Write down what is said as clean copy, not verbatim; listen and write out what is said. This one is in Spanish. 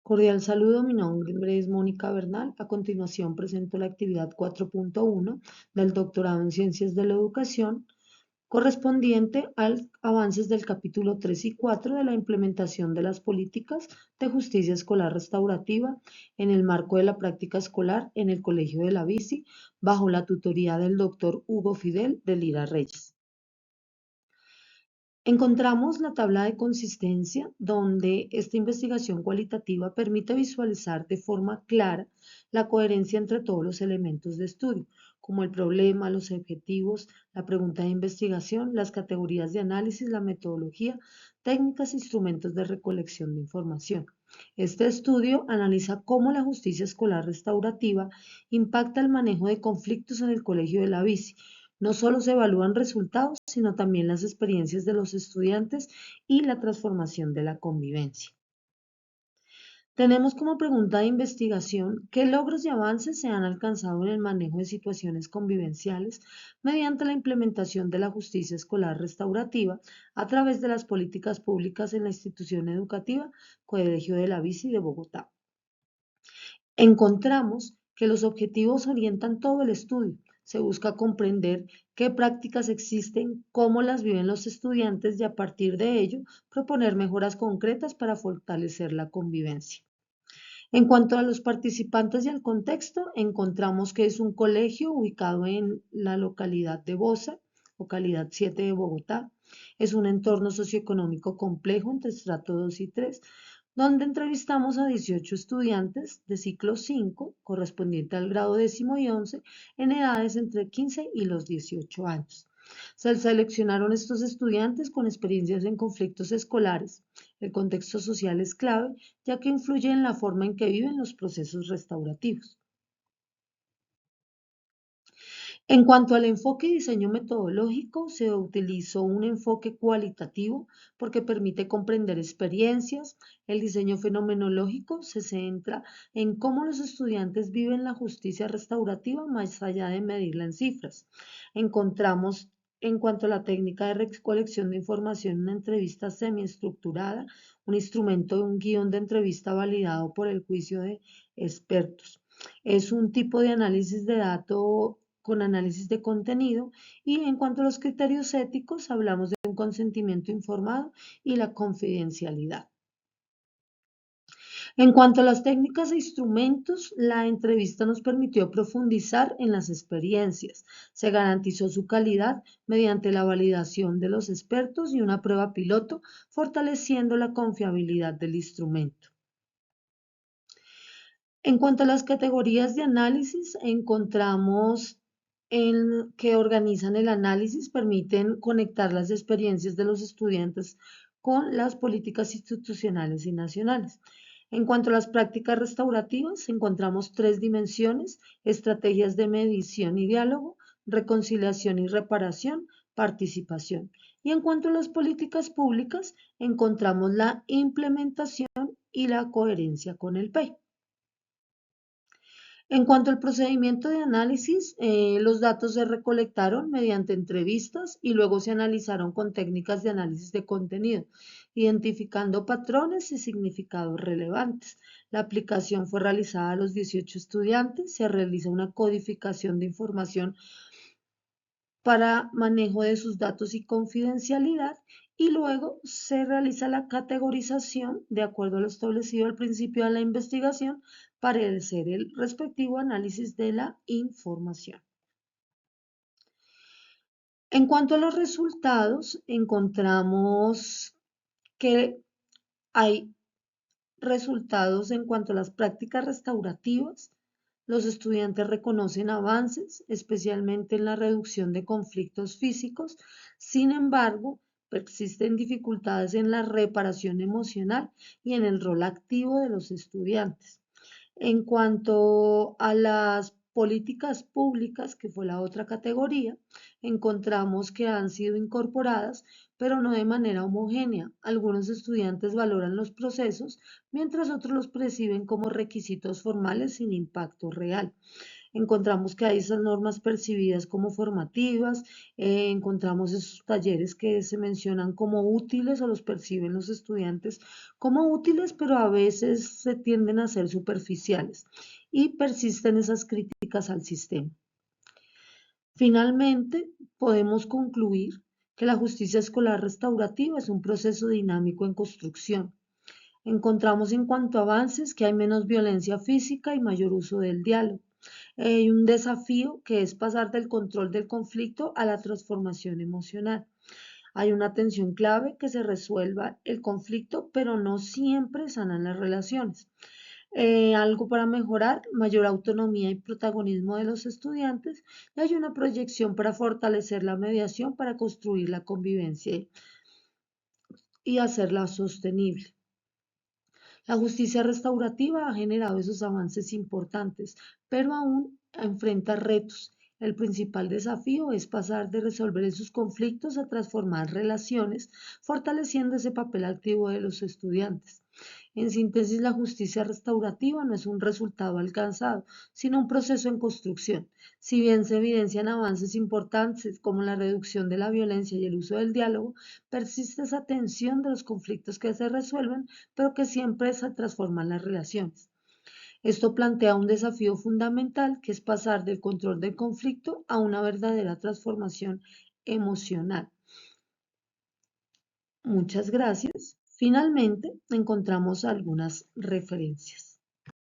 Cordial saludo, mi nombre es Mónica Bernal. A continuación presento la actividad 4.1 del doctorado en Ciencias de la Educación, correspondiente al avances del capítulo 3 y 4 de la implementación de las políticas de justicia escolar restaurativa en el marco de la práctica escolar en el Colegio de la Bici, bajo la tutoría del doctor Hugo Fidel de Lira Reyes. Encontramos la tabla de consistencia donde esta investigación cualitativa permite visualizar de forma clara la coherencia entre todos los elementos de estudio, como el problema, los objetivos, la pregunta de investigación, las categorías de análisis, la metodología, técnicas e instrumentos de recolección de información. Este estudio analiza cómo la justicia escolar restaurativa impacta el manejo de conflictos en el Colegio de la Bici. No solo se evalúan resultados, sino también las experiencias de los estudiantes y la transformación de la convivencia. Tenemos como pregunta de investigación qué logros y avances se han alcanzado en el manejo de situaciones convivenciales mediante la implementación de la justicia escolar restaurativa a través de las políticas públicas en la institución educativa Colegio de la Bici de Bogotá. Encontramos que los objetivos orientan todo el estudio. Se busca comprender qué prácticas existen, cómo las viven los estudiantes y a partir de ello proponer mejoras concretas para fortalecer la convivencia. En cuanto a los participantes y al contexto, encontramos que es un colegio ubicado en la localidad de Bosa, localidad 7 de Bogotá. Es un entorno socioeconómico complejo entre estrato 2 y 3, donde entrevistamos a 18 estudiantes de ciclo 5, correspondiente al grado 10º y 11, en edades entre 15 y los 18 años. Se seleccionaron estos estudiantes con experiencias en conflictos escolares. El contexto social es clave, ya que influye en la forma en que viven los procesos restaurativos. En cuanto al enfoque y diseño metodológico, se utilizó un enfoque cualitativo porque permite comprender experiencias. El diseño fenomenológico se centra en cómo los estudiantes viven la justicia restaurativa más allá de medirla en cifras. Encontramos en cuanto a la técnica de recolección de información, una entrevista semiestructurada, un instrumento de un guión de entrevista validado por el juicio de expertos. Es un tipo de análisis de datos con análisis de contenido, y en cuanto a los criterios éticos hablamos de un consentimiento informado y la confidencialidad. En cuanto a las técnicas e instrumentos, la entrevista nos permitió profundizar en las experiencias. Se garantizó su calidad mediante la validación de los expertos y una prueba piloto, fortaleciendo la confiabilidad del instrumento. En cuanto a las categorías de análisis, encontramos que organizan el análisis, permiten conectar las experiencias de los estudiantes con las políticas institucionales y nacionales. En cuanto a las prácticas restaurativas, encontramos tres dimensiones: estrategias de medición y diálogo, reconciliación y reparación, participación. Y en cuanto a las políticas públicas, encontramos la implementación y la coherencia con el PEI. En cuanto al procedimiento de análisis, los datos se recolectaron mediante entrevistas y luego se analizaron con técnicas de análisis de contenido, identificando patrones y significados relevantes. La aplicación fue realizada a los 18 estudiantes, se realiza una codificación de información para manejo de sus datos y confidencialidad, y luego se realiza la categorización de acuerdo a lo establecido al principio de la investigación para hacer el respectivo análisis de la información. En cuanto a los resultados, encontramos que hay resultados en cuanto a las prácticas restaurativas. Los estudiantes reconocen avances, especialmente en la reducción de conflictos físicos. Sin embargo, persisten dificultades en la reparación emocional y en el rol activo de los estudiantes. En cuanto a las políticas públicas, que fue la otra categoría, encontramos que han sido incorporadas, pero no de manera homogénea. Algunos estudiantes valoran los procesos, mientras otros los perciben como requisitos formales sin impacto real. Encontramos que hay esas normas percibidas como formativas, encontramos esos talleres que se mencionan como útiles o los perciben los estudiantes como útiles, pero a veces se tienden a ser superficiales y persisten esas críticas al sistema. Finalmente, podemos concluir que la justicia escolar restaurativa es un proceso dinámico en construcción. Encontramos en cuanto a avances que hay menos violencia física y mayor uso del diálogo. Hay un desafío que es pasar del control del conflicto a la transformación emocional. Hay una tensión clave que se resuelva el conflicto, pero no siempre sanan las relaciones. Algo para mejorar, mayor autonomía y protagonismo de los estudiantes, y hay una proyección para fortalecer la mediación para construir la convivencia y hacerla sostenible. La justicia restaurativa ha generado esos avances importantes, pero aún enfrenta retos. El principal desafío es pasar de resolver esos conflictos a transformar relaciones, fortaleciendo ese papel activo de los estudiantes. En síntesis, la justicia restaurativa no es un resultado alcanzado, sino un proceso en construcción. Si bien se evidencian avances importantes como la reducción de la violencia y el uso del diálogo, persiste esa tensión de los conflictos que se resuelven, pero que siempre se transforman las relaciones. Esto plantea un desafío fundamental que es pasar del control del conflicto a una verdadera transformación emocional. Muchas gracias. Finalmente, encontramos algunas referencias.